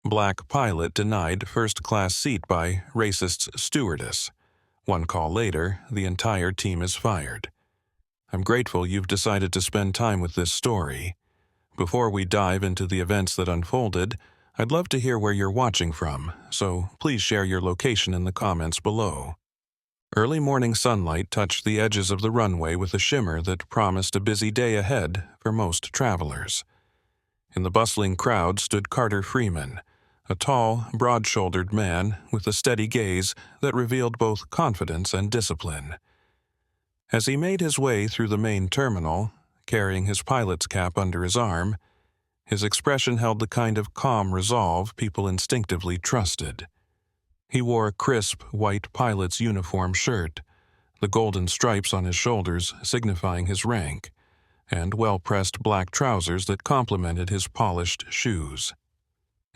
Black pilot denied first-class seat by racist stewardess. One call later, the entire team is fired. I'm grateful you've decided to spend time with this story. Before we dive into the events that unfolded, I'd love to hear where you're watching from, so please share your location in the comments below. Early morning sunlight touched the edges of the runway with a shimmer that promised a busy day ahead for most travelers. In the bustling crowd stood Carter Freeman, a tall, broad-shouldered man with a steady gaze that revealed both confidence and discipline. As he made his way through the main terminal, carrying his pilot's cap under his arm, his expression held the kind of calm resolve people instinctively trusted. He wore a crisp, white pilot's uniform shirt, the golden stripes on his shoulders signifying his rank, and well-pressed black trousers that complemented his polished shoes.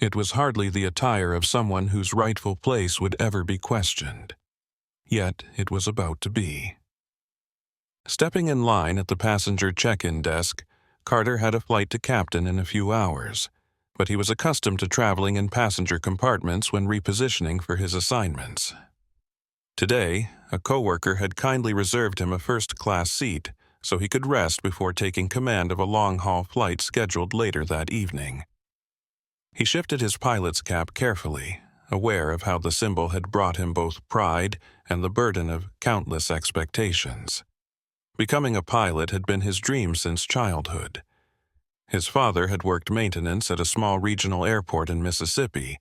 It was hardly the attire of someone whose rightful place would ever be questioned. Yet it was about to be. Stepping in line at the passenger check-in desk, Carter had a flight to captain in a few hours, but he was accustomed to traveling in passenger compartments when repositioning for his assignments. Today, a coworker had kindly reserved him a first-class seat so he could rest before taking command of a long-haul flight scheduled later that evening. He shifted his pilot's cap carefully, aware of how the symbol had brought him both pride and the burden of countless expectations. Becoming a pilot had been his dream since childhood. His father had worked maintenance at a small regional airport in Mississippi,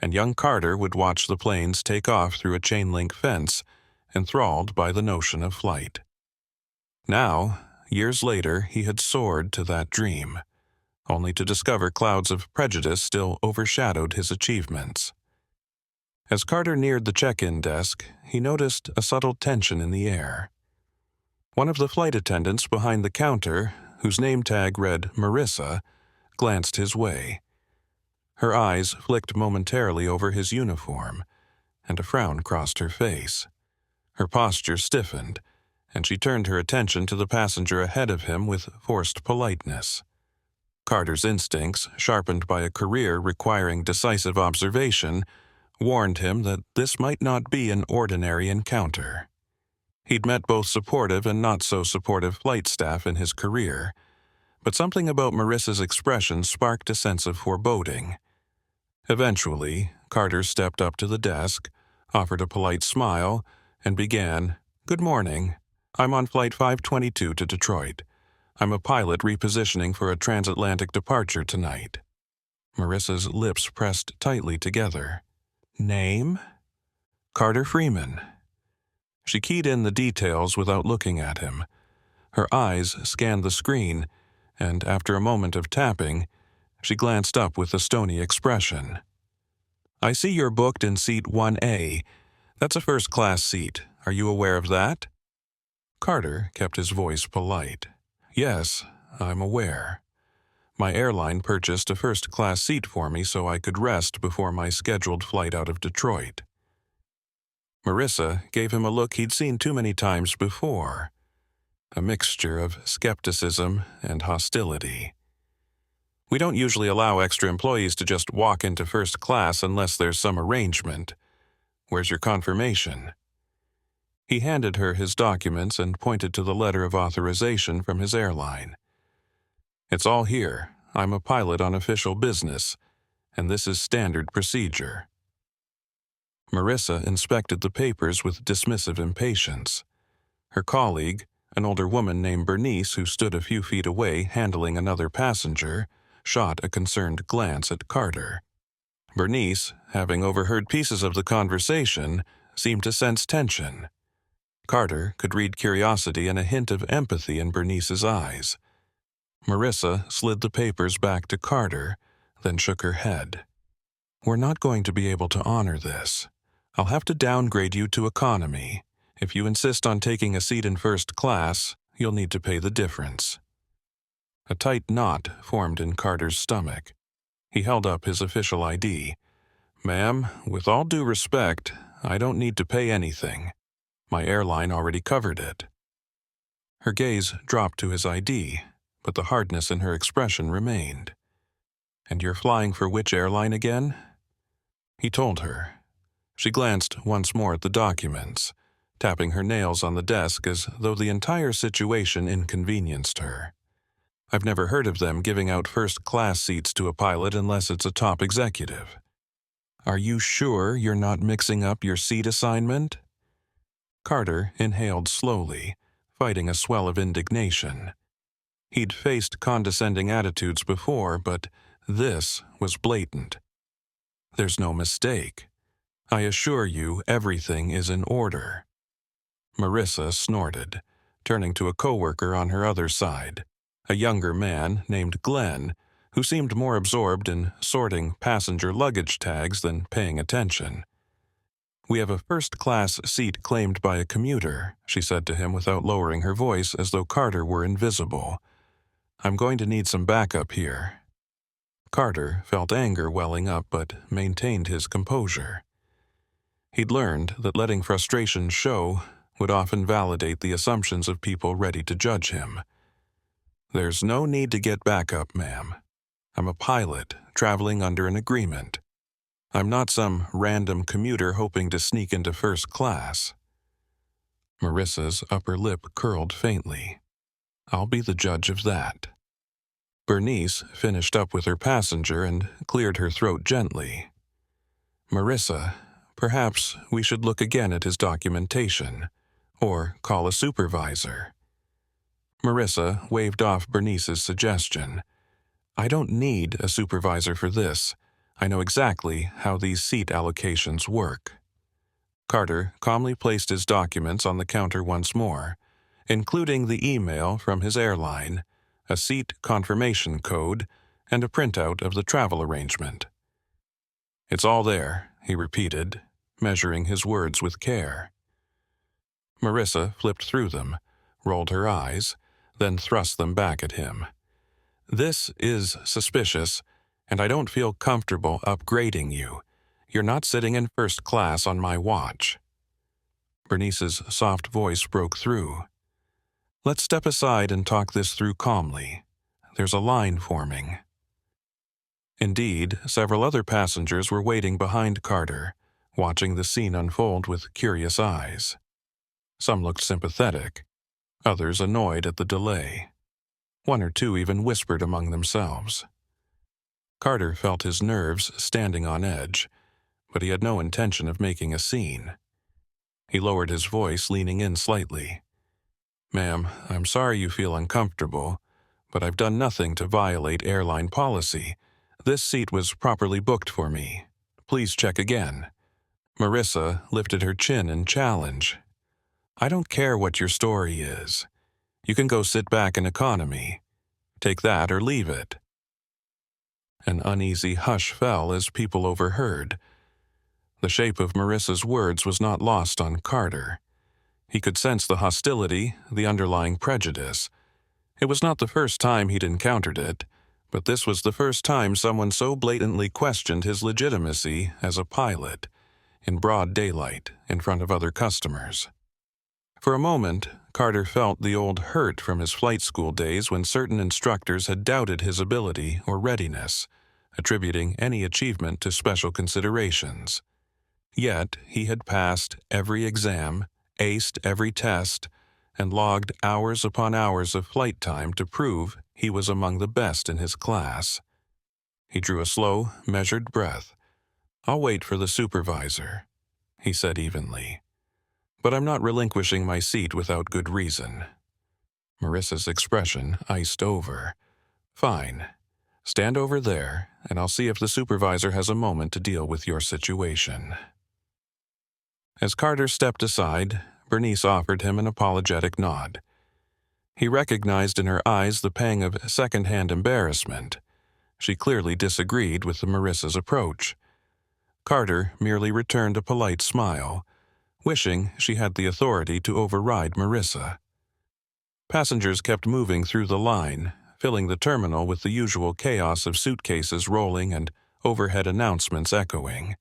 and young Carter would watch the planes take off through a chain-link fence, enthralled by the notion of flight. Now, years later, he had soared to that dream, only to discover clouds of prejudice still overshadowed his achievements. As Carter neared the check-in desk, he noticed a subtle tension in the air. One of the flight attendants behind the counter, whose name tag read Marissa, glanced his way. Her eyes flicked momentarily over his uniform, and a frown crossed her face. Her posture stiffened, and she turned her attention to the passenger ahead of him with forced politeness. Carter's instincts, sharpened by a career requiring decisive observation, warned him that this might not be an ordinary encounter. He'd met both supportive and not-so-supportive flight staff in his career, but something about Marissa's expression sparked a sense of foreboding. Eventually, Carter stepped up to the desk, offered a polite smile, and began, "Good morning. I'm on Flight 522 to Detroit. I'm a pilot repositioning for a transatlantic departure tonight." Marissa's lips pressed tightly together. "Name?" "Carter Freeman." She keyed in the details without looking at him. Her eyes scanned the screen, and after a moment of tapping, she glanced up with a stony expression. "I see you're booked in seat 1A. That's a first-class seat. Are you aware of that?" Carter kept his voice polite. "Yes, I'm aware. My airline purchased a first-class seat for me so I could rest before my scheduled flight out of Detroit." Marissa gave him a look he'd seen too many times before, a mixture of skepticism and hostility. "We don't usually allow extra employees to just walk into first class unless there's some arrangement. Where's your confirmation?" He handed her his documents and pointed to the letter of authorization from his airline. "It's all here. I'm a pilot on official business, and this is standard procedure." Marissa inspected the papers with dismissive impatience. Her colleague, an older woman named Bernice who stood a few feet away handling another passenger, shot a concerned glance at Carter. Bernice, having overheard pieces of the conversation, seemed to sense tension. Carter could read curiosity and a hint of empathy in Bernice's eyes. Marissa slid the papers back to Carter, then shook her head. "We're not going to be able to honor this. I'll have to downgrade you to economy. If you insist on taking a seat in first class, you'll need to pay the difference." A tight knot formed in Carter's stomach. He held up his official ID. "Ma'am, with all due respect, I don't need to pay anything. My airline already covered it." Her gaze dropped to his ID, but the hardness in her expression remained. "And you're flying for which airline again?" he told her. She glanced once more at the documents, tapping her nails on the desk as though the entire situation inconvenienced her. I've never heard of them giving out first-class seats to a pilot unless it's a top executive. Are you sure you're not mixing up your seat assignment? Carter inhaled slowly, fighting a swell of indignation. He'd faced condescending attitudes before, but this was blatant. There's no mistake. I assure you everything is in order. Marissa snorted, turning to a coworker on her other side, a younger man named Glenn, who seemed more absorbed in sorting passenger luggage tags than paying attention. We have a first-class seat claimed by a commuter, she said to him without lowering her voice as though Carter were invisible. I'm going to need some backup here. Carter felt anger welling up but maintained his composure. He'd learned that letting frustration show would often validate the assumptions of people ready to judge him. There's no need to get backup, ma'am. I'm a pilot, traveling under an agreement. I'm not some random commuter hoping to sneak into first class. Marissa's upper lip curled faintly. I'll be the judge of that. Bernice finished up with her passenger and cleared her throat gently. Marissa, perhaps we should look again at his documentation, or call a supervisor. Marissa waved off Bernice's suggestion. I don't need a supervisor for this. I know exactly how these seat allocations work. Carter calmly placed his documents on the counter once more, including the email from his airline, a seat confirmation code, and a printout of the travel arrangement. It's all there, he repeated, measuring his words with care. Marissa flipped through them, rolled her eyes, then thrust them back at him. This is suspicious, and I don't feel comfortable upgrading you. You're not sitting in first class on my watch. Bernice's soft voice broke through. Let's step aside and talk this through calmly. There's a line forming. Indeed, several other passengers were waiting behind Carter, watching the scene unfold with curious eyes. Some looked sympathetic, others annoyed at the delay. One or two even whispered among themselves. Carter felt his nerves standing on edge, but he had no intention of making a scene. He lowered his voice, leaning in slightly. Ma'am, I'm sorry you feel uncomfortable, but I've done nothing to violate airline policy. This seat was properly booked for me. Please check again. Marissa lifted her chin in challenge. I don't care what your story is. You can go sit back in economy. Take that or leave it. An uneasy hush fell as people overheard. The shape of Marissa's words was not lost on Carter. He could sense the hostility, the underlying prejudice. It was not the first time he'd encountered it, but this was the first time someone so blatantly questioned his legitimacy as a pilot, in broad daylight, in front of other customers. For a moment, Carter felt the old hurt from his flight school days when certain instructors had doubted his ability or readiness, attributing any achievement to special considerations. Yet he had passed every exam, aced every test, and logged hours upon hours of flight time to prove he was among the best in his class. He drew a slow, measured breath. I'll wait for the supervisor, he said evenly. But I'm not relinquishing my seat without good reason. Marissa's expression iced over. Fine. Stand over there, and I'll see if the supervisor has a moment to deal with your situation. As Carter stepped aside, Bernice offered him an apologetic nod. He recognized in her eyes the pang of second-hand embarrassment. She clearly disagreed with Marissa's approach. Carter merely returned a polite smile, wishing she had the authority to override Marissa. Passengers kept moving through the line, filling the terminal with the usual chaos of suitcases rolling and overhead announcements echoing.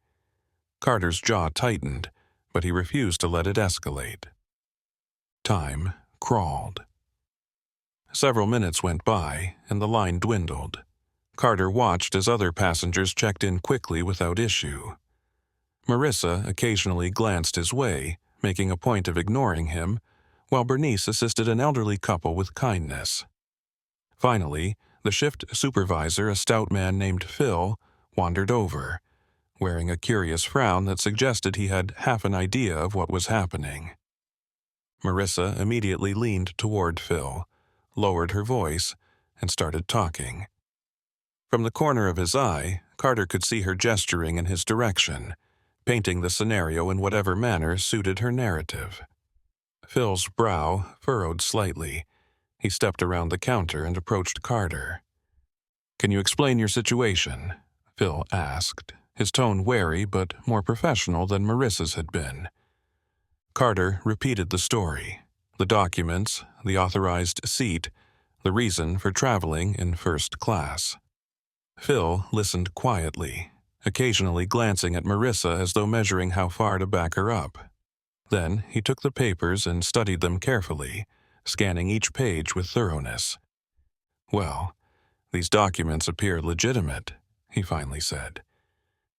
Carter's jaw tightened, but he refused to let it escalate. Time crawled. Several minutes went by, and the line dwindled. Carter watched as other passengers checked in quickly without issue. Marissa occasionally glanced his way, making a point of ignoring him, while Bernice assisted an elderly couple with kindness. Finally, the shift supervisor, a stout man named Phil, wandered over, wearing a curious frown that suggested he had half an idea of what was happening. Marissa immediately leaned toward Phil, lowered her voice, and started talking. From the corner of his eye, Carter could see her gesturing in his direction, painting the scenario in whatever manner suited her narrative. Phil's brow furrowed slightly. He stepped around the counter and approached Carter. "Can you explain your situation?" Phil asked, his tone wary but more professional than Marissa's had been. Carter repeated the story, the documents, the authorized seat, the reason for traveling in first class. Phil listened quietly, occasionally glancing at Marissa as though measuring how far to back her up. Then he took the papers and studied them carefully, scanning each page with thoroughness. "Well, these documents appear legitimate," he finally said.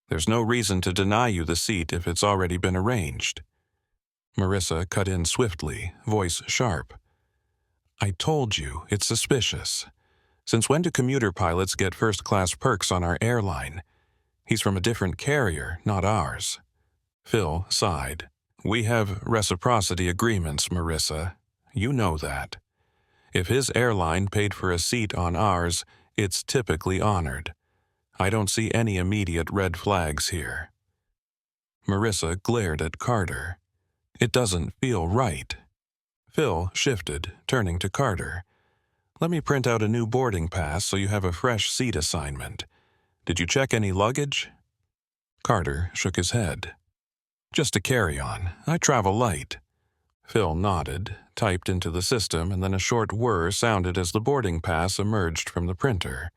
"There's no reason to deny you the seat if it's already been arranged." Marissa cut in swiftly, voice sharp. "I told you, it's suspicious. Since when do commuter pilots get first-class perks on our airline? He's from a different carrier, not ours." Phil sighed. "We have reciprocity agreements, Marissa. You know that. If his airline paid for a seat on ours, it's typically honored. I don't see any immediate red flags here." Marissa glared at Carter. "It doesn't feel right." Phil shifted, turning to Carter. "Let me print out a new boarding pass so you have a fresh seat assignment. Did you check any luggage?" Carter shook his head. "Just a carry-on. I travel light." Phil nodded, typed into the system, and then a short whir sounded as the boarding pass emerged from the printer.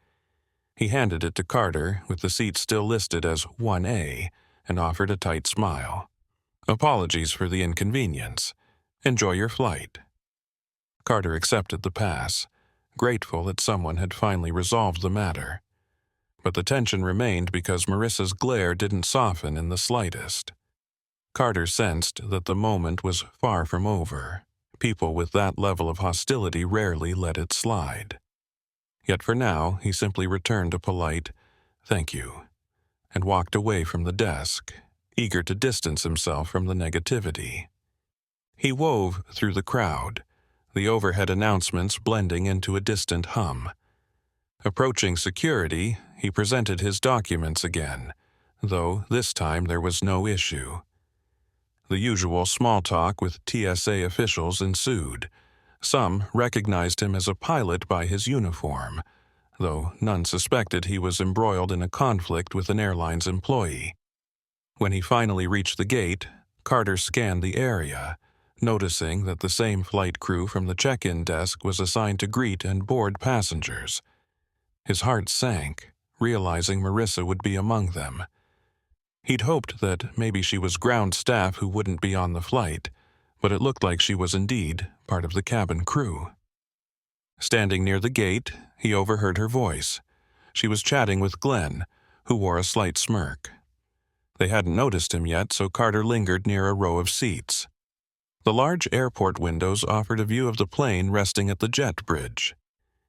He handed it to Carter, with the seat still listed as 1A, and offered a tight smile. "Apologies for the inconvenience. Enjoy your flight." Carter accepted the pass, grateful that someone had finally resolved the matter. But the tension remained because Marissa's glare didn't soften in the slightest. Carter sensed that the moment was far from over. People with that level of hostility rarely let it slide. Yet for now, he simply returned a polite, "Thank you," and walked away from the desk, eager to distance himself from the negativity. He wove through the crowd, the overhead announcements blending into a distant hum. Approaching security, he presented his documents again, though this time there was no issue. The usual small talk with TSA officials ensued. Some recognized him as a pilot by his uniform, though none suspected he was embroiled in a conflict with an airline's employee. When he finally reached the gate, Carter scanned the area, noticing that the same flight crew from the check-in desk was assigned to greet and board passengers. His heart sank, realizing Marissa would be among them. He'd hoped that maybe she was ground staff who wouldn't be on the flight, but it looked like she was indeed part of the cabin crew. Standing near the gate, he overheard her voice. She was chatting with Glenn, who wore a slight smirk. They hadn't noticed him yet, so Carter lingered near a row of seats. The large airport windows offered a view of the plane resting at the jet bridge,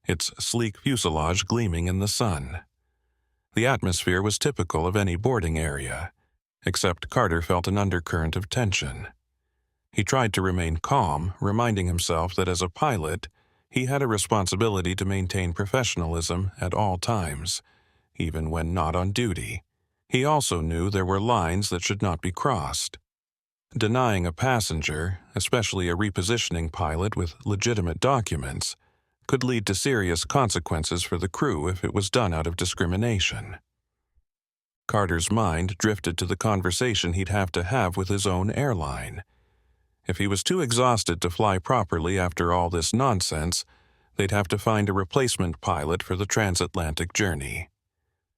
its sleek fuselage gleaming in the sun. The atmosphere was typical of any boarding area, except Carter felt an undercurrent of tension. He tried to remain calm, reminding himself that as a pilot, he had a responsibility to maintain professionalism at all times, even when not on duty. He also knew there were lines that should not be crossed. Denying a passenger, especially a repositioning pilot with legitimate documents, could lead to serious consequences for the crew if it was done out of discrimination. Carter's mind drifted to the conversation he'd have to have with his own airline. If he was too exhausted to fly properly after all this nonsense, they'd have to find a replacement pilot for the transatlantic journey.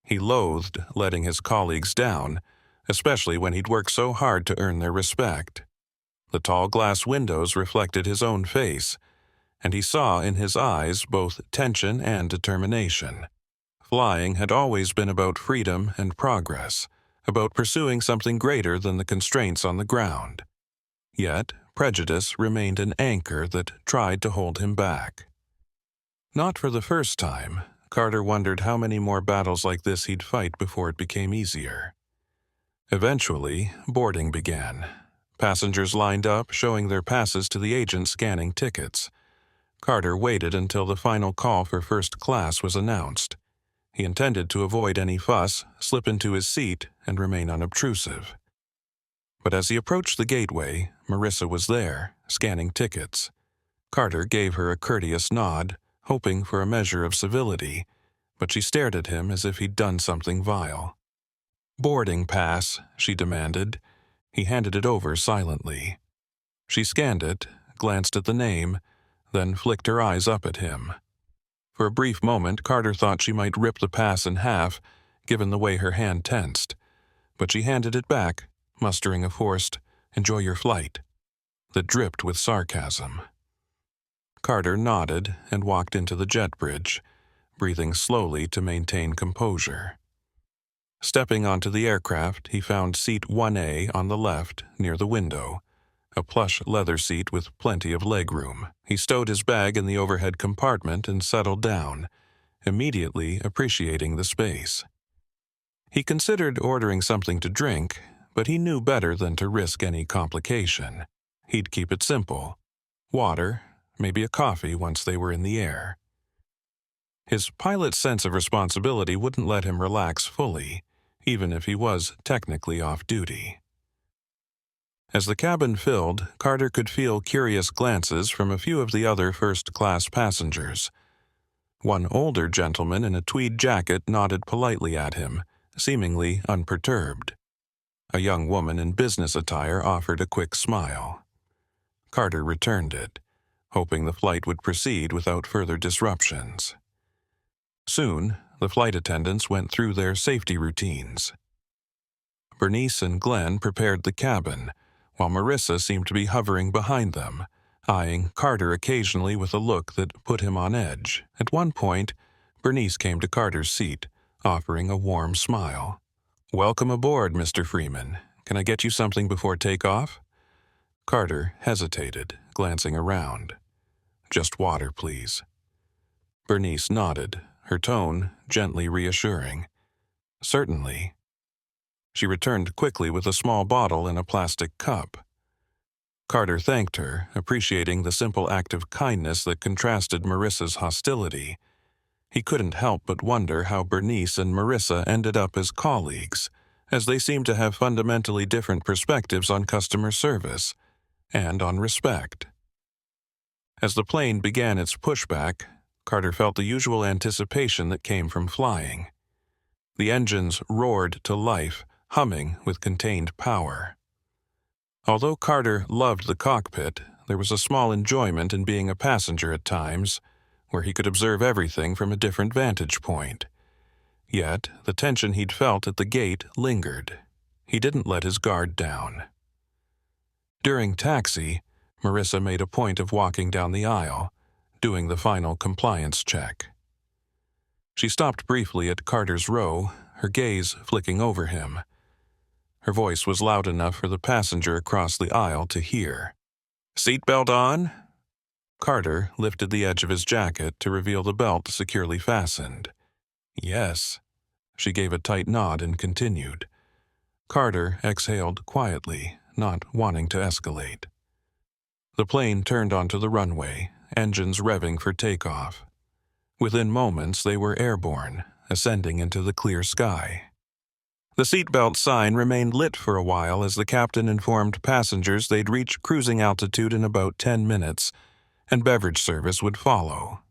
He loathed letting his colleagues down, especially when he'd worked so hard to earn their respect. The tall glass windows reflected his own face, and he saw in his eyes both tension and determination. Flying had always been about freedom and progress, about pursuing something greater than the constraints on the ground. Yet, prejudice remained an anchor that tried to hold him back. Not for the first time, Carter wondered how many more battles like this he'd fight before it became easier. Eventually, boarding began. Passengers lined up, showing their passes to the agent scanning tickets. Carter waited until the final call for first class was announced. He intended to avoid any fuss, slip into his seat, and remain unobtrusive. But as he approached the gateway, Marissa was there, scanning tickets. Carter gave her a courteous nod, hoping for a measure of civility, but she stared at him as if he'd done something vile. "Boarding pass," she demanded. He handed it over silently. She scanned it, glanced at the name, then flicked her eyes up at him. For a brief moment, Carter thought she might rip the pass in half, given the way her hand tensed. But she handed it back, mustering a forced, "Enjoy your flight," that dripped with sarcasm. Carter nodded and walked into the jet bridge, breathing slowly to maintain composure. Stepping onto the aircraft, he found seat 1A on the left, near the window, a plush leather seat with plenty of legroom. He stowed his bag in the overhead compartment and settled down, immediately appreciating the space. He considered ordering something to drink, but he knew better than to risk any complication. He'd keep it simple. Water, maybe a coffee once they were in the air. His pilot's sense of responsibility wouldn't let him relax fully, even if he was technically off duty. As the cabin filled, Carter could feel curious glances from a few of the other first-class passengers. One older gentleman in a tweed jacket nodded politely at him, seemingly unperturbed. A young woman in business attire offered a quick smile. Carter returned it, hoping the flight would proceed without further disruptions. Soon, the flight attendants went through their safety routines. Bernice and Glenn prepared the cabin, while Marissa seemed to be hovering behind them, eyeing Carter occasionally with a look that put him on edge. At one point, Bernice came to Carter's seat, offering a warm smile. "Welcome aboard, Mr. Freeman. Can I get you something before takeoff?" Carter hesitated, glancing around. "Just water, please." Bernice nodded, her tone gently reassuring. "Certainly." She returned quickly with a small bottle and a plastic cup. Carter thanked her, appreciating the simple act of kindness that contrasted Marissa's hostility. He couldn't help but wonder how Bernice and Marissa ended up as colleagues, as they seemed to have fundamentally different perspectives on customer service and on respect. As the plane began its pushback, Carter felt the usual anticipation that came from flying. The engines roared to life, humming with contained power. Although Carter loved the cockpit, there was a small enjoyment in being a passenger at times, where he could observe everything from a different vantage point. Yet, the tension he'd felt at the gate lingered. He didn't let his guard down. During taxi, Marissa made a point of walking down the aisle, doing the final compliance check. She stopped briefly at Carter's row, her gaze flicking over him. Her voice was loud enough for the passenger across the aisle to hear. "Seatbelt on?" Carter lifted the edge of his jacket to reveal the belt securely fastened. "Yes." She gave a tight nod and continued. Carter exhaled quietly, not wanting to escalate. The plane turned onto the runway, engines revving for takeoff. Within moments, they were airborne, ascending into the clear sky. The seatbelt sign remained lit for a while as the captain informed passengers they'd reach cruising altitude in about 10 minutes, and beverage service would follow.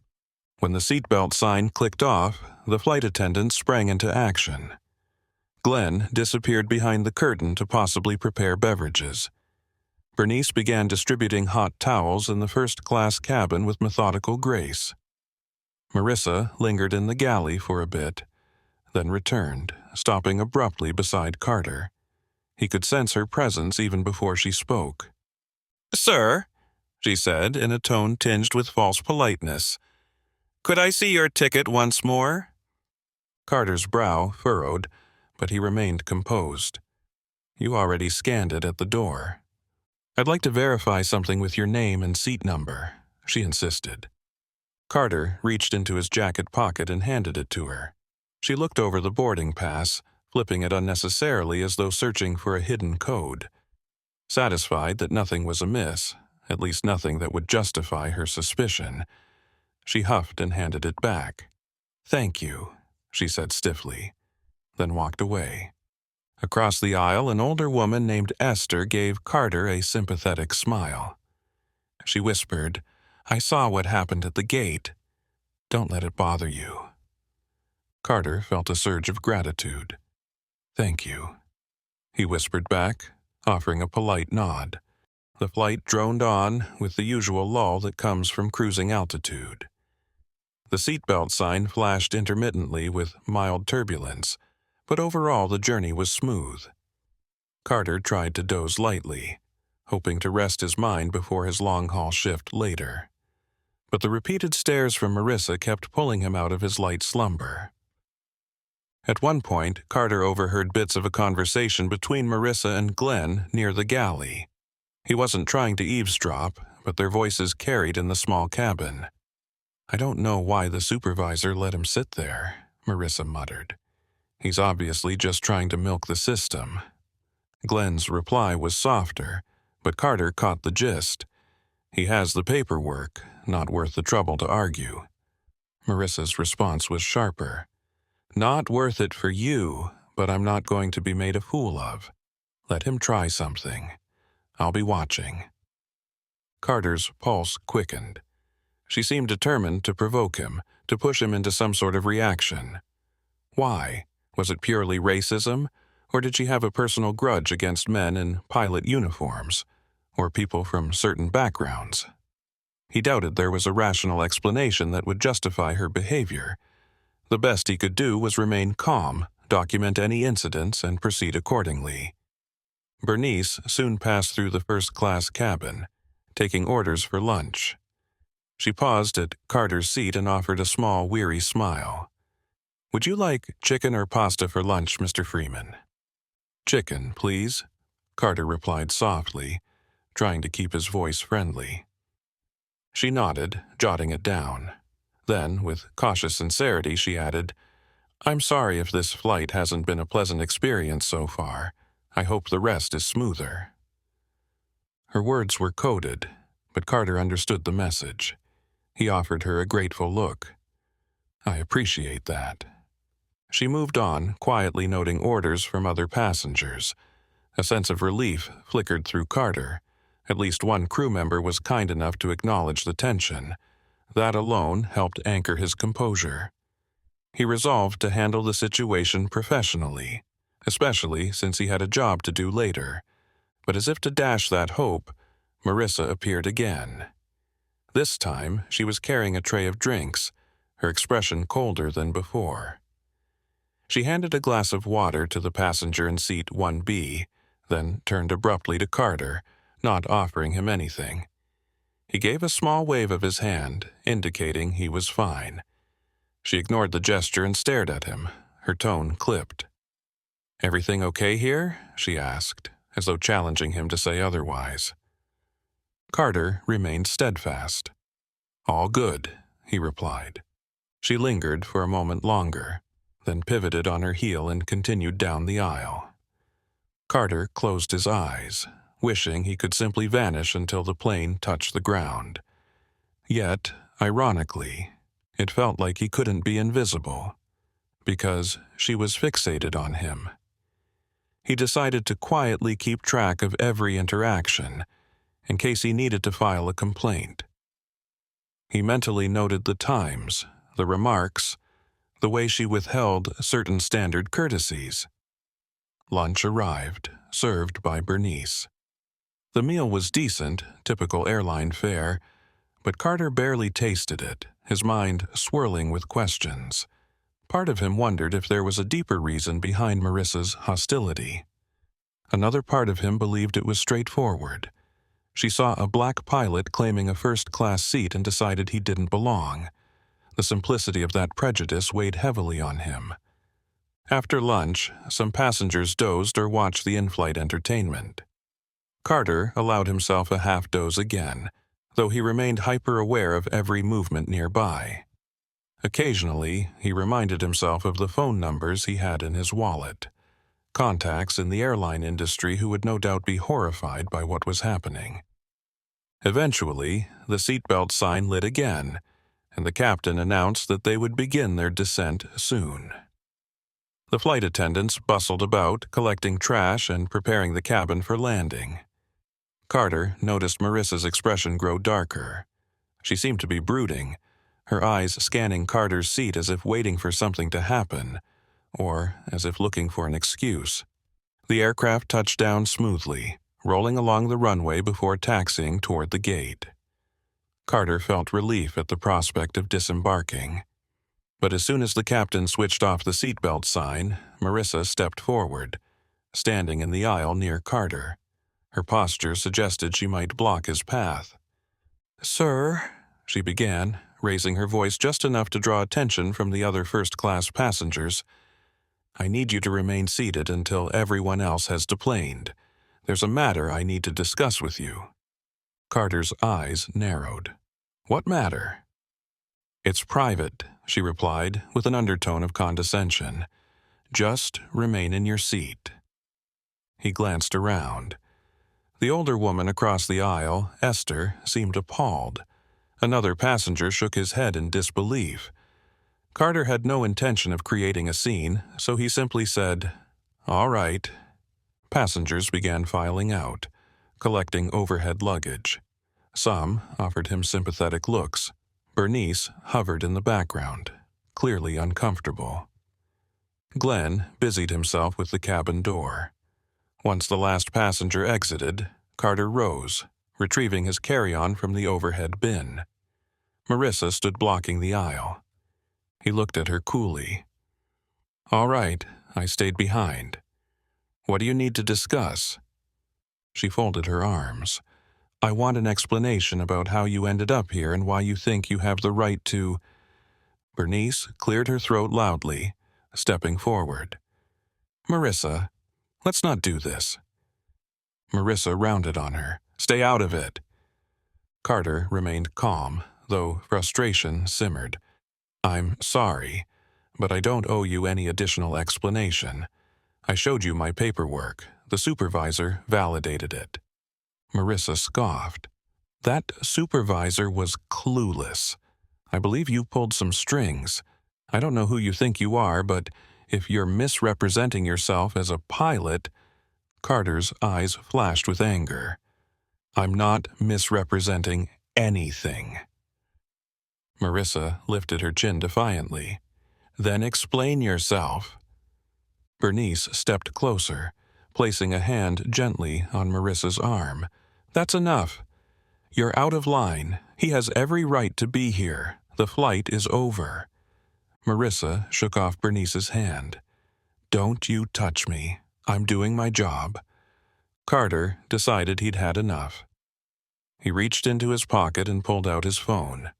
When the seatbelt sign clicked off, the flight attendants sprang into action. Glenn disappeared behind the curtain to possibly prepare beverages. Bernice began distributing hot towels in the first-class cabin with methodical grace. Marissa lingered in the galley for a bit, then returned, stopping abruptly beside Carter. He could sense her presence even before she spoke. "Sir," she said in a tone tinged with false politeness, "could I see your ticket once more?" Carter's brow furrowed, but he remained composed. "You already scanned it at the door." "I'd like to verify something with your name and seat number," she insisted. Carter reached into his jacket pocket and handed it to her. She looked over the boarding pass, flipping it unnecessarily as though searching for a hidden code. Satisfied that nothing was amiss, at least nothing that would justify her suspicion, she huffed and handed it back. "Thank you," she said stiffly, then walked away. Across the aisle, an older woman named Esther gave Carter a sympathetic smile. She whispered, "I saw what happened at the gate. Don't let it bother you." Carter felt a surge of gratitude. "Thank you," he whispered back, offering a polite nod. The flight droned on with the usual lull that comes from cruising altitude. The seatbelt sign flashed intermittently with mild turbulence, but overall the journey was smooth. Carter tried to doze lightly, hoping to rest his mind before his long-haul shift later. But the repeated stares from Marissa kept pulling him out of his light slumber. At one point, Carter overheard bits of a conversation between Marissa and Glenn near the galley. He wasn't trying to eavesdrop, but their voices carried in the small cabin. "I don't know why the supervisor let him sit there," Marissa muttered. "He's obviously just trying to milk the system." Glenn's reply was softer, but Carter caught the gist. "He has the paperwork, not worth the trouble to argue." Marissa's response was sharper. "Not worth it for you, but I'm not going to be made a fool of. Let him try something. I'll be watching." Carter's pulse quickened. She seemed determined to provoke him, to push him into some sort of reaction. Why? Was it purely racism, or did she have a personal grudge against men in pilot uniforms, or people from certain backgrounds? He doubted there was a rational explanation that would justify her behavior. The best he could do was remain calm, document any incidents, and proceed accordingly. Bernice soon passed through the first-class cabin, taking orders for lunch. She paused at Carter's seat and offered a small, weary smile. "Would you like chicken or pasta for lunch, Mr. Freeman?" "Chicken, please," Carter replied softly, trying to keep his voice friendly. She nodded, jotting it down. Then, with cautious sincerity, she added, "I'm sorry if this flight hasn't been a pleasant experience so far. I hope the rest is smoother." Her words were coded, but Carter understood the message. He offered her a grateful look. "I appreciate that." She moved on, quietly noting orders from other passengers. A sense of relief flickered through Carter. At least one crew member was kind enough to acknowledge the tension. That alone helped anchor his composure. He resolved to handle the situation professionally, especially since he had a job to do later. But as if to dash that hope, Marissa appeared again. This time, she was carrying a tray of drinks, her expression colder than before. She handed a glass of water to the passenger in seat 1B, then turned abruptly to Carter, not offering him anything. He gave a small wave of his hand, indicating he was fine. She ignored the gesture and stared at him, her tone clipped. "Everything okay here?" she asked, as though challenging him to say otherwise. Carter remained steadfast. "All good," he replied. She lingered for a moment longer, then pivoted on her heel and continued down the aisle. Carter closed his eyes, wishing he could simply vanish until the plane touched the ground. Yet, ironically, it felt like he couldn't be invisible, because she was fixated on him. He decided to quietly keep track of every interaction, in case he needed to file a complaint. He mentally noted the times, the remarks, the way she withheld certain standard courtesies. Lunch arrived, served by Bernice. The meal was decent, typical airline fare, but Carter barely tasted it, his mind swirling with questions. Part of him wondered if there was a deeper reason behind Marissa's hostility. Another part of him believed it was straightforward. She saw a black pilot claiming a first-class seat and decided he didn't belong. The simplicity of that prejudice weighed heavily on him. After lunch, some passengers dozed or watched the in-flight entertainment. Carter allowed himself a half-doze again, though he remained hyper-aware of every movement nearby. Occasionally, he reminded himself of the phone numbers he had in his wallet, contacts in the airline industry who would no doubt be horrified by what was happening. Eventually, the seatbelt sign lit again, and the captain announced that they would begin their descent soon. The flight attendants bustled about, collecting trash and preparing the cabin for landing. Carter noticed Marissa's expression grow darker. She seemed to be brooding, her eyes scanning Carter's seat as if waiting for something to happen, or as if looking for an excuse. The aircraft touched down smoothly, rolling along the runway before taxiing toward the gate. Carter felt relief at the prospect of disembarking. But as soon as the captain switched off the seatbelt sign, Marissa stepped forward, standing in the aisle near Carter. Her posture suggested she might block his path. "Sir," she began, raising her voice just enough to draw attention from the other first-class passengers, "I need you to remain seated until everyone else has deplaned. There's a matter I need to discuss with you." Carter's eyes narrowed. "What matter?" "It's private," she replied, with an undertone of condescension. "Just remain in your seat." He glanced around. The older woman across the aisle, Esther, seemed appalled. Another passenger shook his head in disbelief. Carter had no intention of creating a scene, so he simply said, "All right." Passengers began filing out, collecting overhead luggage. Some offered him sympathetic looks. Bernice hovered in the background, clearly uncomfortable. Glenn busied himself with the cabin door. Once the last passenger exited, Carter rose, retrieving his carry-on from the overhead bin. Marissa stood blocking the aisle. He looked at her coolly. "All right, I stayed behind. What do you need to discuss?" She folded her arms. "I want an explanation about how you ended up here and why you think you have the right to—" Bernice cleared her throat loudly, stepping forward. "Marissa, let's not do this." Marissa rounded on her. "Stay out of it." Carter remained calm, though frustration simmered. "I'm sorry, but I don't owe you any additional explanation. I showed you my paperwork. The supervisor validated it." Marissa scoffed. "That supervisor was clueless. I believe you pulled some strings. I don't know who you think you are, but if you're misrepresenting yourself as a pilot—" Carter's eyes flashed with anger. "I'm not misrepresenting anything." Marissa lifted her chin defiantly. "Then explain yourself." Bernice stepped closer, placing a hand gently on Marissa's arm. "That's enough. You're out of line. He has every right to be here. The flight is over." Marissa shook off Bernice's hand. "Don't you touch me. I'm doing my job." Carter decided he'd had enough. He reached into his pocket and pulled out his phone.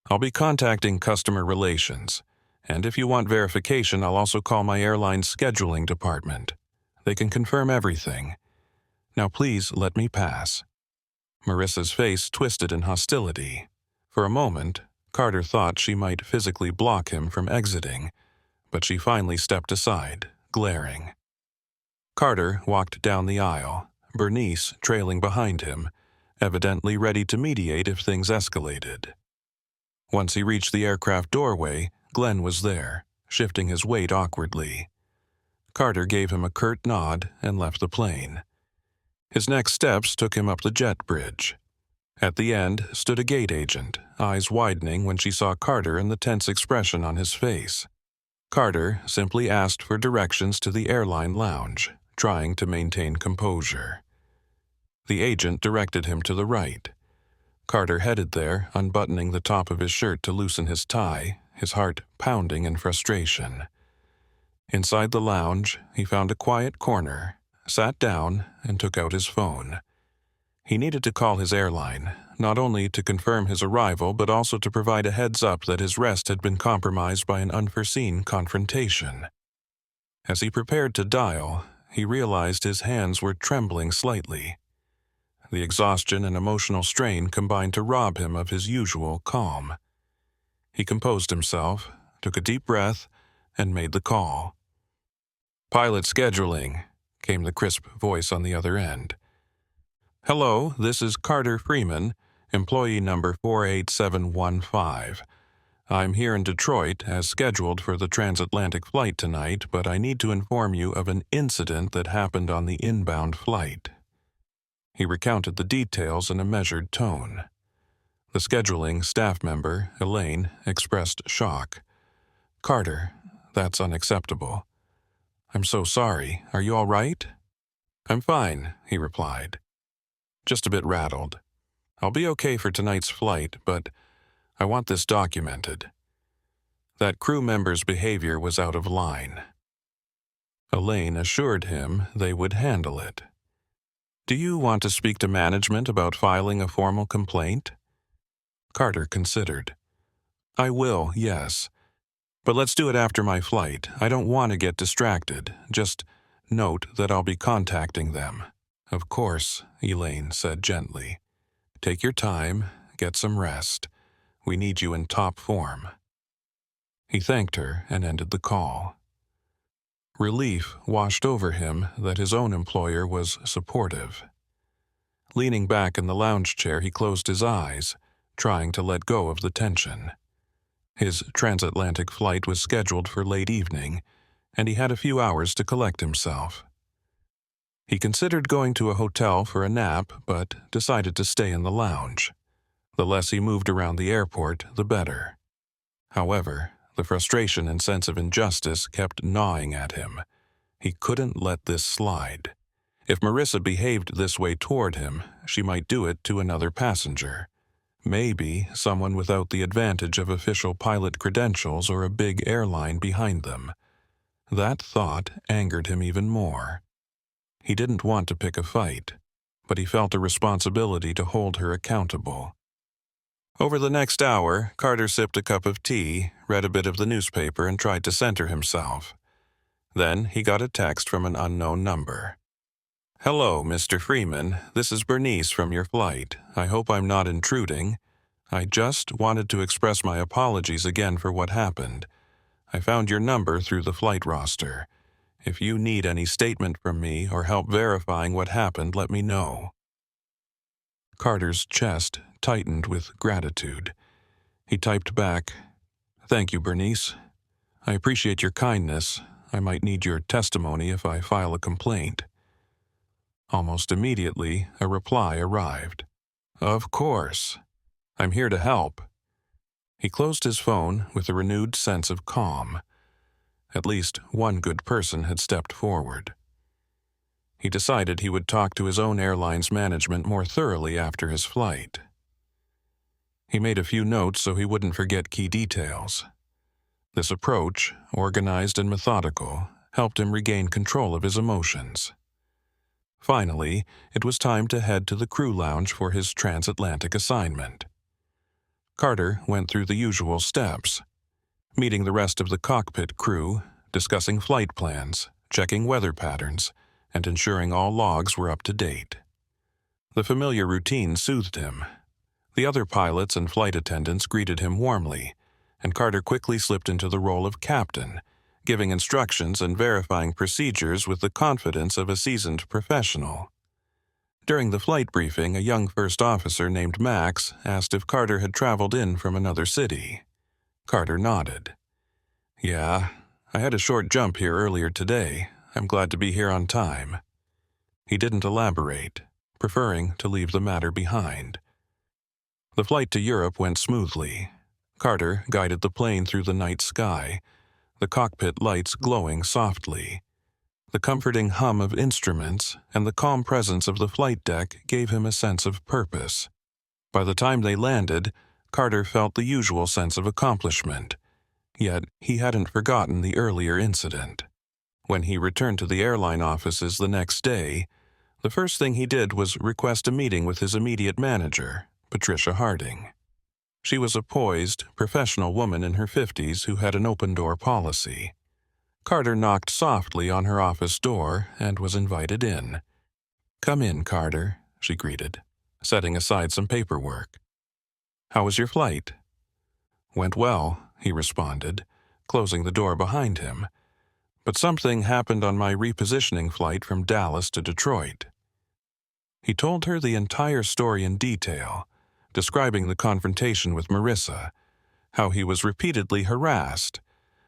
"I'll be contacting customer relations, and if you want verification, I'll also call my airline's scheduling department. They can confirm everything. Now please let me pass." Marissa's face twisted in hostility. For a moment, Carter thought she might physically block him from exiting, but she finally stepped aside, glaring. Carter walked down the aisle, Bernice trailing behind him, evidently ready to mediate if things escalated. Once he reached the aircraft doorway, Glenn was there, shifting his weight awkwardly. Carter gave him a curt nod and left the plane. His next steps took him up the jet bridge. At the end stood a gate agent, eyes widening when she saw Carter and the tense expression on his face. Carter simply asked for directions to the airline lounge, trying to maintain composure. The agent directed him to the right. Carter headed there, unbuttoning the top of his shirt to loosen his tie, his heart pounding in frustration. Inside the lounge, he found a quiet corner, sat down, and took out his phone. He needed to call his airline, not only to confirm his arrival but also to provide a heads-up that his rest had been compromised by an unforeseen confrontation. As he prepared to dial, he realized his hands were trembling slightly. The exhaustion and emotional strain combined to rob him of his usual calm. He composed himself, took a deep breath, and made the call. "Pilot scheduling," came the crisp voice on the other end. "Hello, this is Carter Freeman, employee number 48715. I'm here in Detroit as scheduled for the transatlantic flight tonight, but I need to inform you of an incident that happened on the inbound flight." He recounted the details in a measured tone. The scheduling staff member, Elaine, expressed shock. "Carter, that's unacceptable." "I'm so sorry. Are you all right?" "I'm fine," he replied. "Just a bit rattled. I'll be okay for tonight's flight, but I want this documented. That crew member's behavior was out of line." Elaine assured him they would handle it. "Do you want to speak to management about filing a formal complaint?" Carter considered. "I will, yes. But let's do it after my flight. I don't want to get distracted. Just note that I'll be contacting them." "Of course," Elaine said gently. "Take your time, get some rest. We need you in top form." He thanked her and ended the call. Relief washed over him that his own employer was supportive. Leaning back in the lounge chair, he closed his eyes, trying to let go of the tension. His transatlantic flight was scheduled for late evening, and he had a few hours to collect himself. He considered going to a hotel for a nap, but decided to stay in the lounge. The less he moved around the airport, the better. However, the frustration and sense of injustice kept gnawing at him. He couldn't let this slide. If Marissa behaved this way toward him, she might do it to another passenger. Maybe someone without the advantage of official pilot credentials or a big airline behind them. That thought angered him even more. He didn't want to pick a fight, but he felt a responsibility to hold her accountable. Over the next hour, Carter sipped a cup of tea, read a bit of the newspaper, and tried to center himself. Then he got a text from an unknown number. "Hello, Mr. Freeman. This is Bernice from your flight. I hope I'm not intruding. I just wanted to express my apologies again for what happened. I found your number through the flight roster. If you need any statement from me or help verifying what happened, let me know." Carter's chest tightened with gratitude. He typed back, "Thank you, Bernice. I appreciate your kindness. I might need your testimony if I file a complaint." Almost immediately, a reply arrived. "Of course. I'm here to help." He closed his phone with a renewed sense of calm. At least one good person had stepped forward. He decided he would talk to his own airline's management more thoroughly after his flight. He made a few notes so he wouldn't forget key details. This approach, organized and methodical, helped him regain control of his emotions. Finally, it was time to head to the crew lounge for his transatlantic assignment. Carter went through the usual steps, meeting the rest of the cockpit crew, discussing flight plans, checking weather patterns, and ensuring all logs were up to date. The familiar routine soothed him. The other pilots and flight attendants greeted him warmly, and Carter quickly slipped into the role of captain, giving instructions and verifying procedures with the confidence of a seasoned professional. During the flight briefing, a young first officer named Max asked if Carter had traveled in from another city. Carter nodded. "Yeah, I had a short jump here earlier today. I'm glad to be here on time." He didn't elaborate, preferring to leave the matter behind. The flight to Europe went smoothly. Carter guided the plane through the night sky, the cockpit lights glowing softly. The comforting hum of instruments and the calm presence of the flight deck gave him a sense of purpose. By the time they landed, Carter felt the usual sense of accomplishment. Yet he hadn't forgotten the earlier incident. When he returned to the airline offices the next day, the first thing he did was request a meeting with his immediate manager, Patricia Harding. She was a poised, professional woman in her 50s who had an open-door policy. Carter knocked softly on her office door and was invited in. "Come in, Carter," she greeted, setting aside some paperwork. "How was your flight?" "Went well," he responded, closing the door behind him. "But something happened on my repositioning flight from Dallas to Detroit." He told her the entire story in detail, describing the confrontation with Marissa, how he was repeatedly harassed,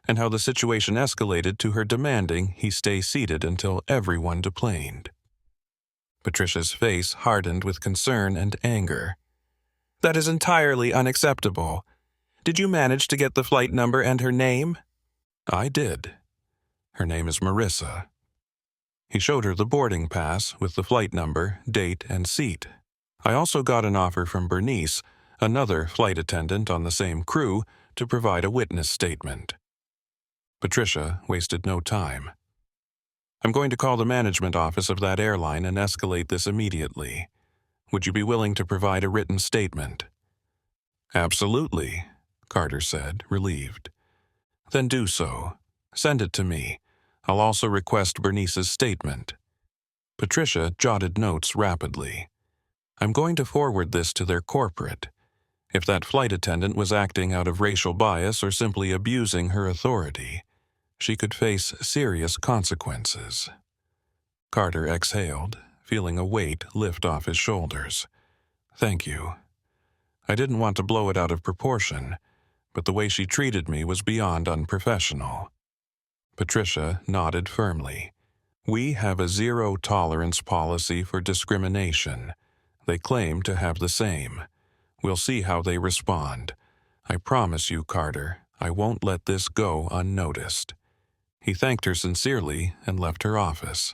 and how the situation escalated to her demanding he stay seated until everyone deplaned. Patricia's face hardened with concern and anger. "That is entirely unacceptable. Did you manage to get the flight number and her name?" "I did. Her name is Marissa." He showed her the boarding pass with the flight number, date, and seat. "I also got an offer from Bernice, another flight attendant on the same crew, to provide a witness statement." Patricia wasted no time. "I'm going to call the management office of that airline and escalate this immediately. Would you be willing to provide a written statement?" "Absolutely," Carter said, relieved. "Then do so. Send it to me. I'll also request Bernice's statement." Patricia jotted notes rapidly. "I'm going to forward this to their corporate. If that flight attendant was acting out of racial bias or simply abusing her authority, she could face serious consequences." Carter exhaled, feeling a weight lift off his shoulders. "Thank you. I didn't want to blow it out of proportion, but the way she treated me was beyond unprofessional." Patricia nodded firmly. "We have a zero-tolerance policy for discrimination. They claim to have the same. We'll see how they respond. I promise you, Carter, I won't let this go unnoticed." He thanked her sincerely and left her office.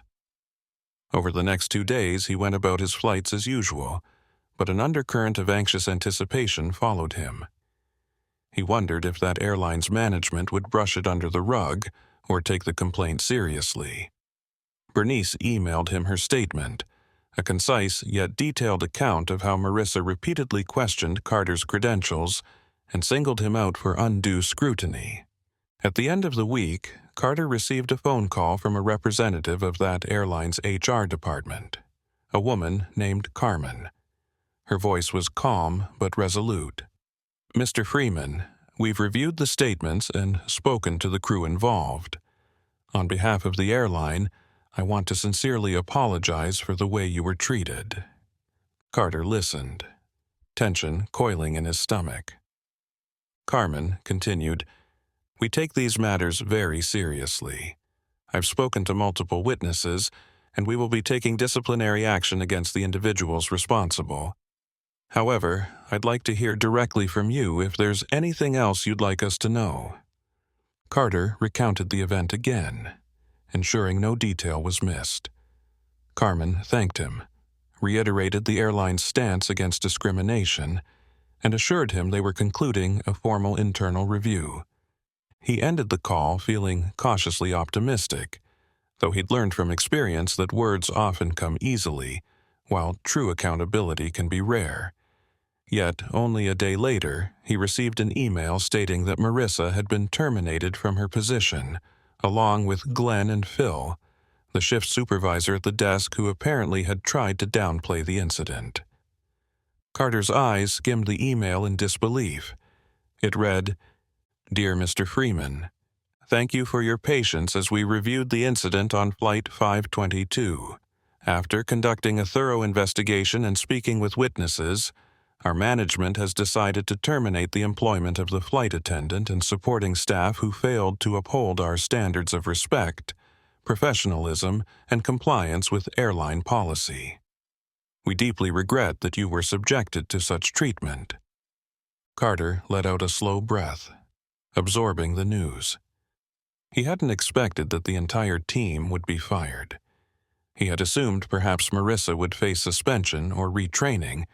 Over the next 2 days, he went about his flights as usual, but an undercurrent of anxious anticipation followed him. He wondered if that airline's management would brush it under the rug or take the complaint seriously. Bernice emailed him her statement, a concise yet detailed account of how Marissa repeatedly questioned Carter's credentials and singled him out for undue scrutiny. At the end of the week, Carter received a phone call from a representative of that airline's HR department, a woman named Carmen. Her voice was calm but resolute. "Mr. Freeman, we've reviewed the statements and spoken to the crew involved. On behalf of the airline, I want to sincerely apologize for the way you were treated." Carter listened, tension coiling in his stomach. Carmen continued, "We take these matters very seriously. I've spoken to multiple witnesses, and we will be taking disciplinary action against the individuals responsible. However, I'd like to hear directly from you if there's anything else you'd like us to know." Carter recounted the event again, ensuring no detail was missed. Carmen thanked him, reiterated the airline's stance against discrimination, and assured him they were concluding a formal internal review. He ended the call feeling cautiously optimistic, though he'd learned from experience that words often come easily, while true accountability can be rare. Yet, only a day later, he received an email stating that Marissa had been terminated from her position, along with Glenn and Phil, the shift supervisor at the desk who apparently had tried to downplay the incident. Carter's eyes skimmed the email in disbelief. It read, "Dear Mr. Freeman, thank you for your patience as we reviewed the incident on Flight 522. After conducting a thorough investigation and speaking with witnesses, our management has decided to terminate the employment of the flight attendant and supporting staff who failed to uphold our standards of respect, professionalism, and compliance with airline policy. We deeply regret that you were subjected to such treatment." Carter let out a slow breath, absorbing the news. He hadn't expected that the entire team would be fired. He had assumed perhaps Marissa would face suspension or retraining,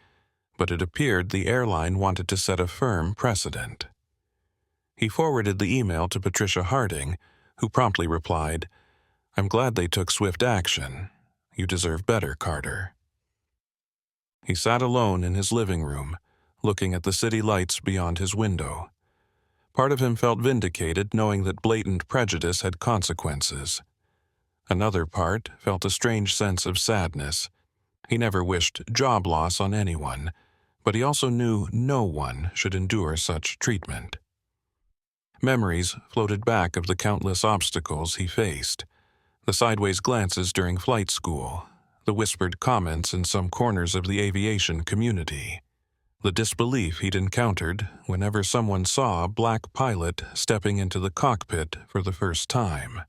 but it appeared the airline wanted to set a firm precedent. He forwarded the email to Patricia Harding, who promptly replied, "I'm glad they took swift action. You deserve better, Carter." He sat alone in his living room, looking at the city lights beyond his window. Part of him felt vindicated knowing that blatant prejudice had consequences. Another part felt a strange sense of sadness. He never wished job loss on anyone, but he also knew no one should endure such treatment. Memories floated back of the countless obstacles he faced, the sideways glances during flight school, the whispered comments in some corners of the aviation community, the disbelief he'd encountered whenever someone saw a black pilot stepping into the cockpit for the first time.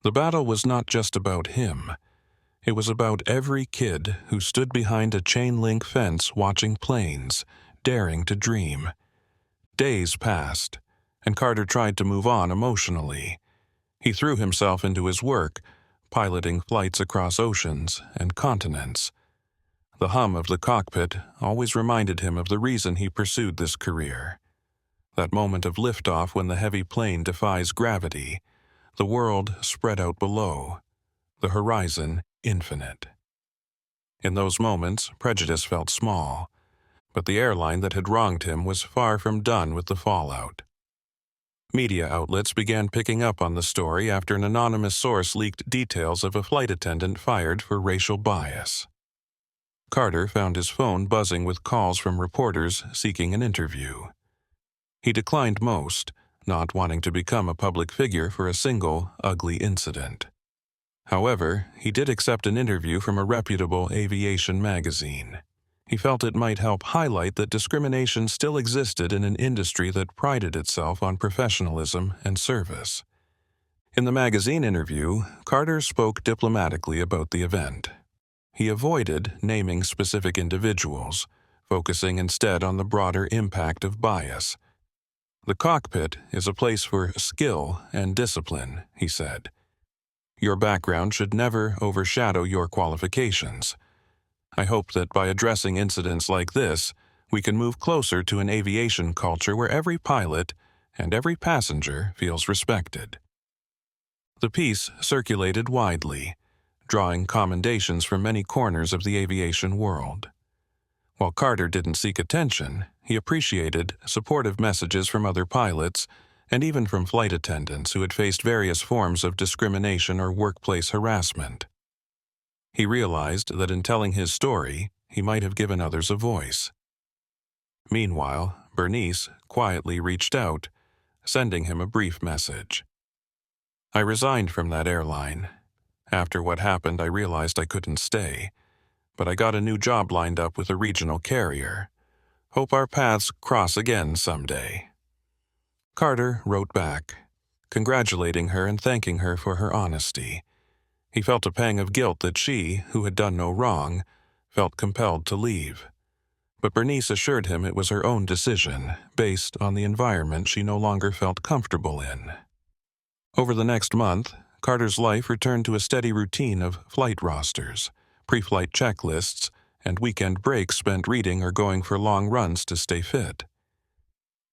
The battle was not just about him. It was about every kid who stood behind a chain-link fence watching planes, daring to dream. Days passed, and Carter tried to move on emotionally. He threw himself into his work, piloting flights across oceans and continents. The hum of the cockpit always reminded him of the reason he pursued this career. That moment of liftoff when the heavy plane defies gravity, the world spread out below, the horizon infinite. In those moments, prejudice felt small, but the airline that had wronged him was far from done with the fallout. Media outlets began picking up on the story after an anonymous source leaked details of a flight attendant fired for racial bias. Carter found his phone buzzing with calls from reporters seeking an interview. He declined most, not wanting to become a public figure for a single, ugly incident. However, he did accept an interview from a reputable aviation magazine. He felt it might help highlight that discrimination still existed in an industry that prided itself on professionalism and service. In the magazine interview, Carter spoke diplomatically about the event. He avoided naming specific individuals, focusing instead on the broader impact of bias. "The cockpit is a place for skill and discipline," he said. "Your background should never overshadow your qualifications. I hope that by addressing incidents like this, we can move closer to an aviation culture where every pilot and every passenger feels respected." The piece circulated widely, drawing commendations from many corners of the aviation world. While Carter didn't seek attention, he appreciated supportive messages from other pilots and even from flight attendants who had faced various forms of discrimination or workplace harassment. He realized that in telling his story, he might have given others a voice. Meanwhile, Bernice quietly reached out, sending him a brief message. "I resigned from that airline. After what happened, I realized I couldn't stay, but I got a new job lined up with a regional carrier. Hope our paths cross again someday." Carter wrote back, congratulating her and thanking her for her honesty. He felt a pang of guilt that she, who had done no wrong, felt compelled to leave. But Bernice assured him it was her own decision, based on the environment she no longer felt comfortable in. Over the next month, Carter's life returned to a steady routine of flight rosters, pre-flight checklists, and weekend breaks spent reading or going for long runs to stay fit.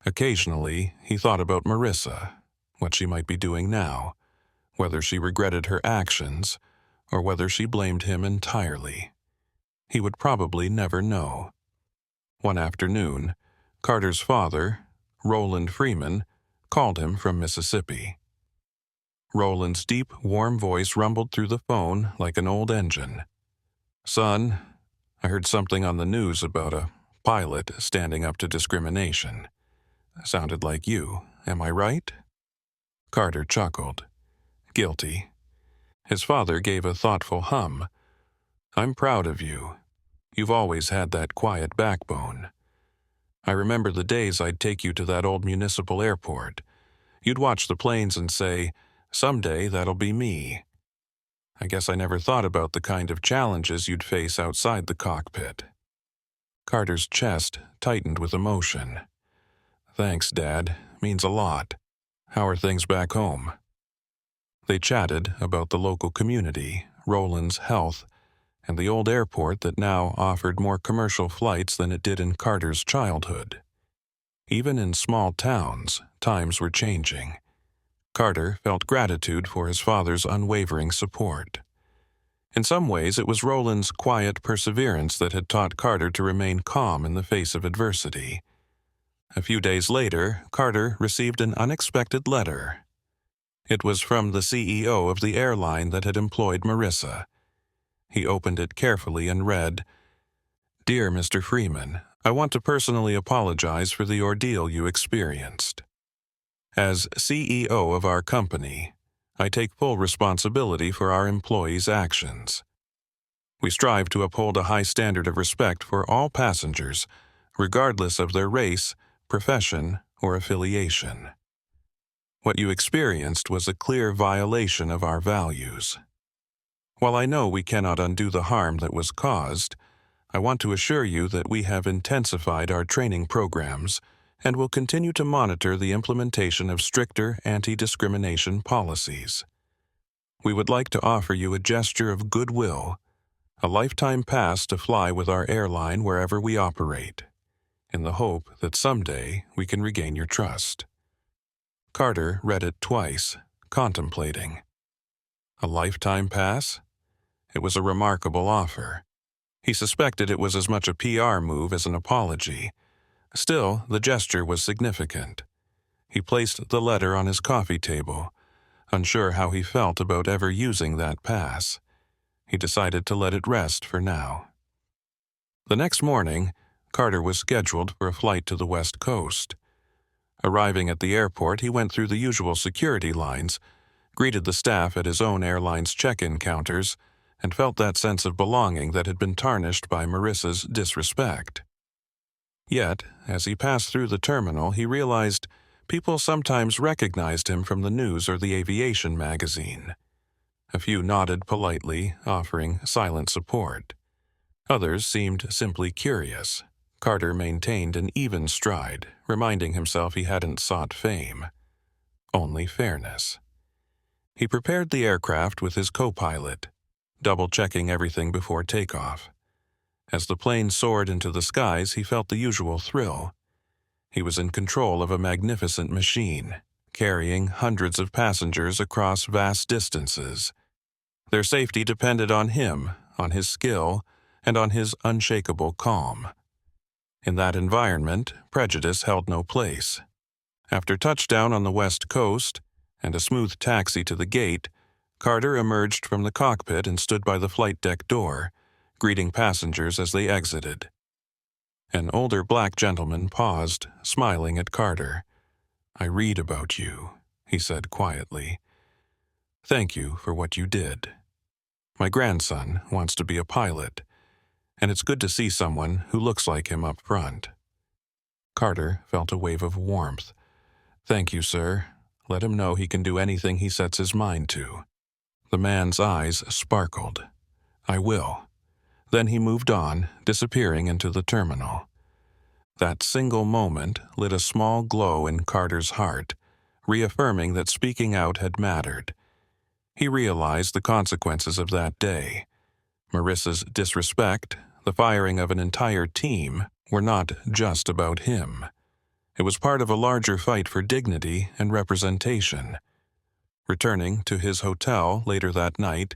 Occasionally, he thought about Marissa, what she might be doing now, whether she regretted her actions or whether she blamed him entirely. He would probably never know. One afternoon, Carter's father, Roland Freeman, called him from Mississippi. Roland's deep, warm voice rumbled through the phone like an old engine. "Son, I heard something on the news about a pilot standing up to discrimination. Sounded like you, am I right?" Carter chuckled. Guilty. His father gave a thoughtful hum. "I'm proud of you. You've always had that quiet backbone. I remember the days I'd take you to that old municipal airport. You'd watch the planes and say, 'Someday that'll be me.' I guess I never thought about the kind of challenges you'd face outside the cockpit." Carter's chest tightened with emotion. "Thanks, Dad. Means a lot. How are things back home?" They chatted about the local community, Roland's health, and the old airport that now offered more commercial flights than it did in Carter's childhood. Even in small towns, times were changing. Carter felt gratitude for his father's unwavering support. In some ways, it was Roland's quiet perseverance that had taught Carter to remain calm in the face of adversity. A few days later, Carter received an unexpected letter. It was from the CEO of the airline that had employed Marissa. He opened it carefully and read, "Dear Mr. Freeman, I want to personally apologize for the ordeal you experienced. As CEO of our company, I take full responsibility for our employees' actions. We strive to uphold a high standard of respect for all passengers, regardless of their race, profession, or affiliation. What you experienced was a clear violation of our values. While I know we cannot undo the harm that was caused, I want to assure you that we have intensified our training programs and will continue to monitor the implementation of stricter anti-discrimination policies. We would like to offer you a gesture of goodwill, a lifetime pass to fly with our airline wherever we operate, in the hope that someday we can regain your trust." Carter read it twice, contemplating. A lifetime pass? It was a remarkable offer. He suspected it was as much a PR move as an apology. Still, the gesture was significant. He placed the letter on his coffee table, unsure how he felt about ever using that pass. He decided to let it rest for now. The next morning, Carter was scheduled for a flight to the West Coast. Arriving at the airport, he went through the usual security lines, greeted the staff at his own airline's check-in counters, and felt that sense of belonging that had been tarnished by Marissa's disrespect. Yet, as he passed through the terminal, he realized people sometimes recognized him from the news or the aviation magazine. A few nodded politely, offering silent support. Others seemed simply curious. Carter maintained an even stride, reminding himself he hadn't sought fame, only fairness. He prepared the aircraft with his co-pilot, double-checking everything before takeoff. As the plane soared into the skies, he felt the usual thrill. He was in control of a magnificent machine, carrying hundreds of passengers across vast distances. Their safety depended on him, on his skill, and on his unshakable calm. In that environment, prejudice held no place. After touchdown on the West Coast and a smooth taxi to the gate, Carter emerged from the cockpit and stood by the flight deck door, greeting passengers as they exited. An older black gentleman paused, smiling at Carter. "I read about you," he said quietly. "Thank you for what you did. My grandson wants to be a pilot, and it's good to see someone who looks like him up front." Carter felt a wave of warmth. "Thank you, sir. Let him know he can do anything he sets his mind to." The man's eyes sparkled. "I will." Then he moved on, disappearing into the terminal. That single moment lit a small glow in Carter's heart, reaffirming that speaking out had mattered. He realized the consequences of that day. Marissa's disrespect, the firing of an entire team, were not just about him. It was part of a larger fight for dignity and representation. Returning to his hotel later that night,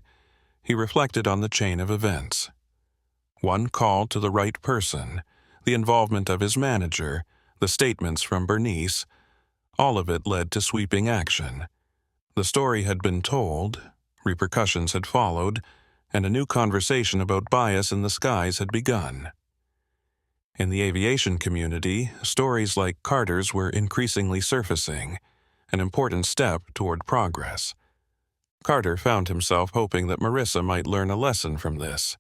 he reflected on the chain of events. One call to the right person, the involvement of his manager, the statements from Bernice, all of it led to sweeping action. The story had been told, repercussions had followed, and a new conversation about bias in the skies had begun. In the aviation community, stories like Carter's were increasingly surfacing, an important step toward progress. Carter found himself hoping that Marissa might learn a lesson from this.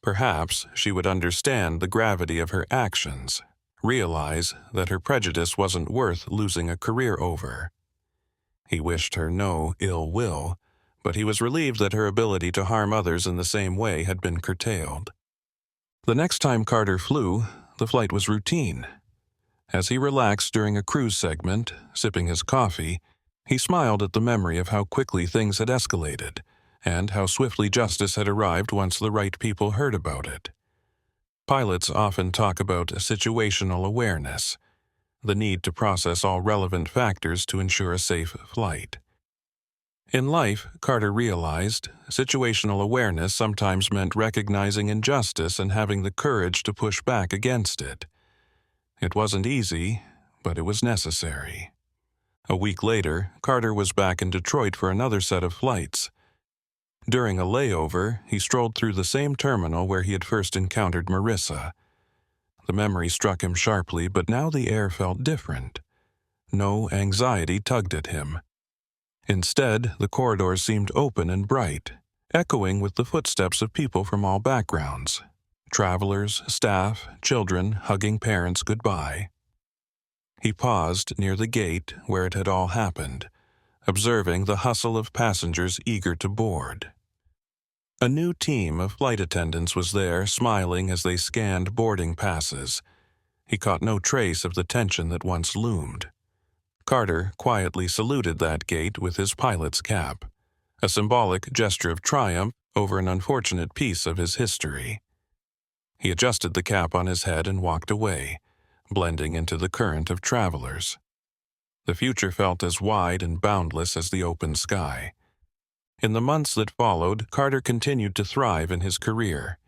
Perhaps she would understand the gravity of her actions, realize that her prejudice wasn't worth losing a career over. He wished her no ill will, but he was relieved that her ability to harm others in the same way had been curtailed. The next time Carter flew, the flight was routine. As he relaxed during a cruise segment, sipping his coffee, he smiled at the memory of how quickly things had escalated, and how swiftly justice had arrived once the right people heard about it. Pilots often talk about situational awareness, the need to process all relevant factors to ensure a safe flight. In life, Carter realized, situational awareness sometimes meant recognizing injustice and having the courage to push back against it. It wasn't easy, but it was necessary. A week later, Carter was back in Detroit for another set of flights. During a layover, he strolled through the same terminal where he had first encountered Marissa. The memory struck him sharply, but now the air felt different. No anxiety tugged at him. Instead, the corridors seemed open and bright, echoing with the footsteps of people from all backgrounds. Travelers, staff, children hugging parents goodbye. He paused near the gate where it had all happened, observing the hustle of passengers eager to board. A new team of flight attendants was there, smiling as they scanned boarding passes. He caught no trace of the tension that once loomed. Carter quietly saluted that gate with his pilot's cap, a symbolic gesture of triumph over an unfortunate piece of his history. He adjusted the cap on his head and walked away, blending into the current of travelers. The future felt as wide and boundless as the open sky. In the months that followed, Carter continued to thrive in his career.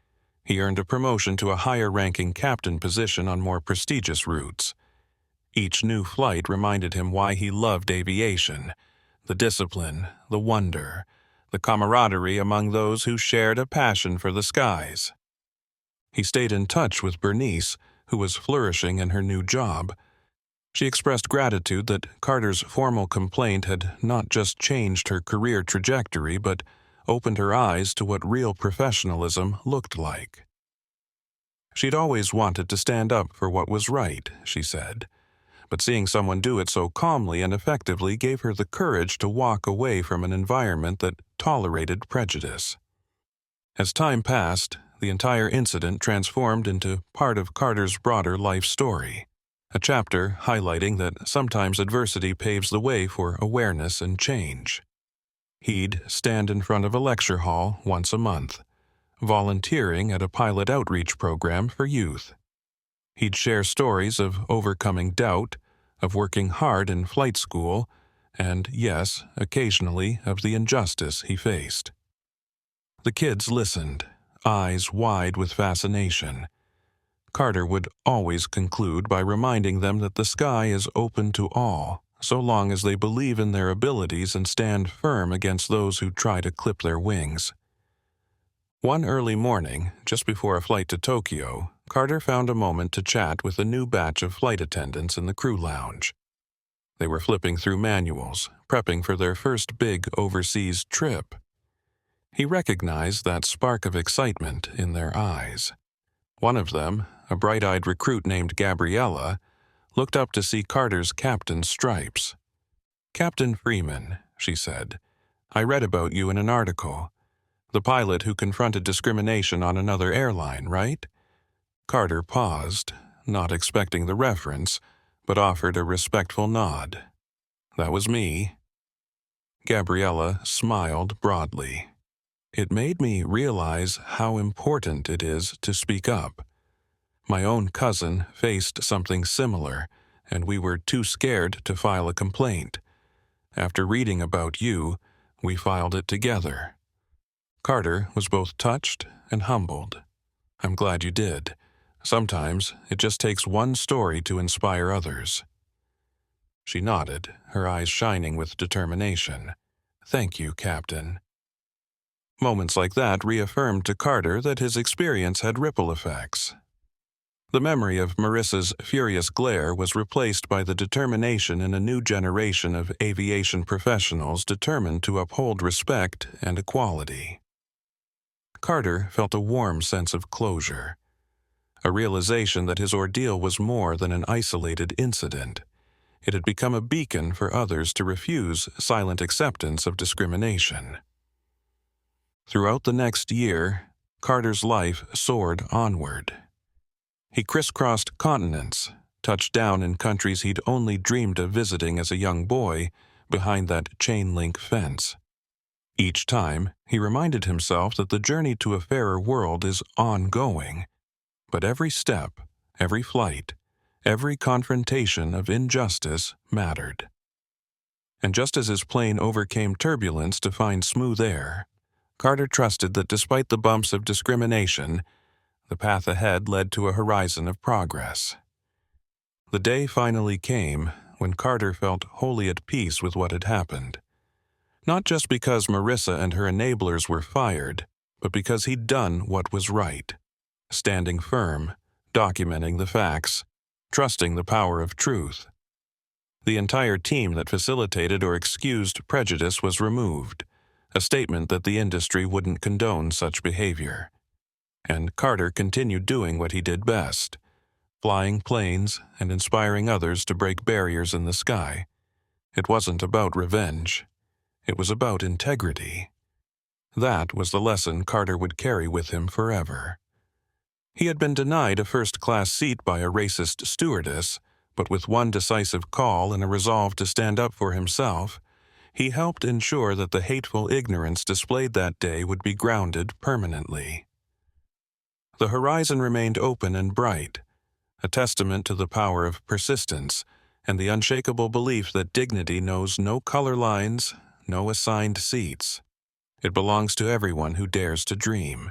He earned a promotion to a higher-ranking captain position on more prestigious routes. Each new flight reminded him why he loved aviation: the discipline, the wonder, the camaraderie among those who shared a passion for the skies. He stayed in touch with Bernice, who was flourishing in her new job. She expressed gratitude that Carter's formal complaint had not just changed her career trajectory, but opened her eyes to what real professionalism looked like. She'd always wanted to stand up for what was right, she said, but seeing someone do it so calmly and effectively gave her the courage to walk away from an environment that tolerated prejudice. As time passed, the entire incident transformed into part of Carter's broader life story, a chapter highlighting that sometimes adversity paves the way for awareness and change. He'd stand in front of a lecture hall once a month, volunteering at a pilot outreach program for youth. He'd share stories of overcoming doubt, of working hard in flight school, and, yes, occasionally of the injustice he faced. The kids listened, eyes wide with fascination. Carter would always conclude by reminding them that the sky is open to all, so long as they believe in their abilities and stand firm against those who try to clip their wings. One early morning, just before a flight to Tokyo, Carter found a moment to chat with a new batch of flight attendants in the crew lounge. They were flipping through manuals, prepping for their first big overseas trip. He recognized that spark of excitement in their eyes. One of them, a bright-eyed recruit named Gabriella, looked up to see Carter's captain's stripes. "Captain Freeman," she said, "I read about you in an article. The pilot who confronted discrimination on another airline, right?" Carter paused, not expecting the reference, but offered a respectful nod. "That was me." Gabriella smiled broadly. "It made me realize how important it is to speak up. My own cousin faced something similar, and we were too scared to file a complaint. After reading about you, we filed it together." Carter was both touched and humbled. "I'm glad you did. Sometimes it just takes one story to inspire others." She nodded, her eyes shining with determination. "Thank you, Captain." Moments like that reaffirmed to Carter that his experience had ripple effects. The memory of Marissa's furious glare was replaced by the determination in a new generation of aviation professionals determined to uphold respect and equality. Carter felt a warm sense of closure, a realization that his ordeal was more than an isolated incident. It had become a beacon for others to refuse silent acceptance of discrimination. Throughout the next year, Carter's life soared onward. He crisscrossed continents, touched down in countries he'd only dreamed of visiting as a young boy behind that chain-link fence. Each time, he reminded himself that the journey to a fairer world is ongoing, but every step, every flight, every confrontation of injustice mattered. And just as his plane overcame turbulence to find smooth air, Carter trusted that despite the bumps of discrimination, the path ahead led to a horizon of progress. The day finally came when Carter felt wholly at peace with what had happened. Not just because Marissa and her enablers were fired, but because he'd done what was right. Standing firm, documenting the facts, trusting the power of truth. The entire team that facilitated or excused prejudice was removed, a statement that the industry wouldn't condone such behavior. And Carter continued doing what he did best, flying planes and inspiring others to break barriers in the sky. It wasn't about revenge. It was about integrity. That was the lesson Carter would carry with him forever. He had been denied a first-class seat by a racist stewardess, but with one decisive call and a resolve to stand up for himself, he helped ensure that the hateful ignorance displayed that day would be grounded permanently. The horizon remained open and bright, a testament to the power of persistence and the unshakable belief that dignity knows no color lines, no assigned seats. It belongs to everyone who dares to dream.